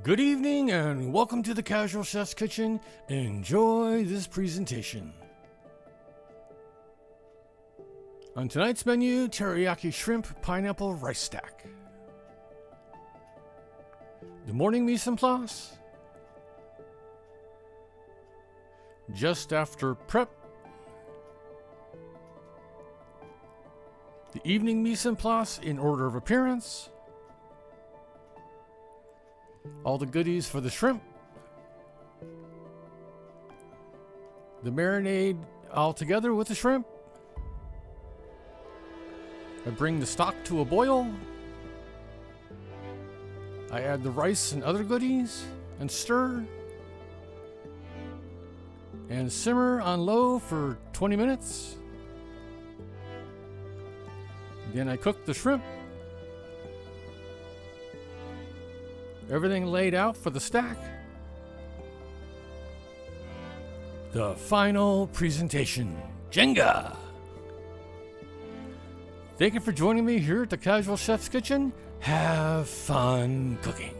Good evening and welcome to the Casual Chef's Kitchen. Enjoy this presentation. On tonight's menu, teriyaki shrimp pineapple rice stack. The morning mise en place. Just after prep. The evening mise en place in order of appearance. All the goodies for the shrimp. The marinade all together with the shrimp. I bring the stock to a boil. I add the rice and other goodies and stir. And simmer on low for 20 minutes. Then I cook the shrimp. Everything laid out for the stack. The final presentation, JENGA. Thank you for joining me here at the Casual Chef's Kitchen. Have fun cooking.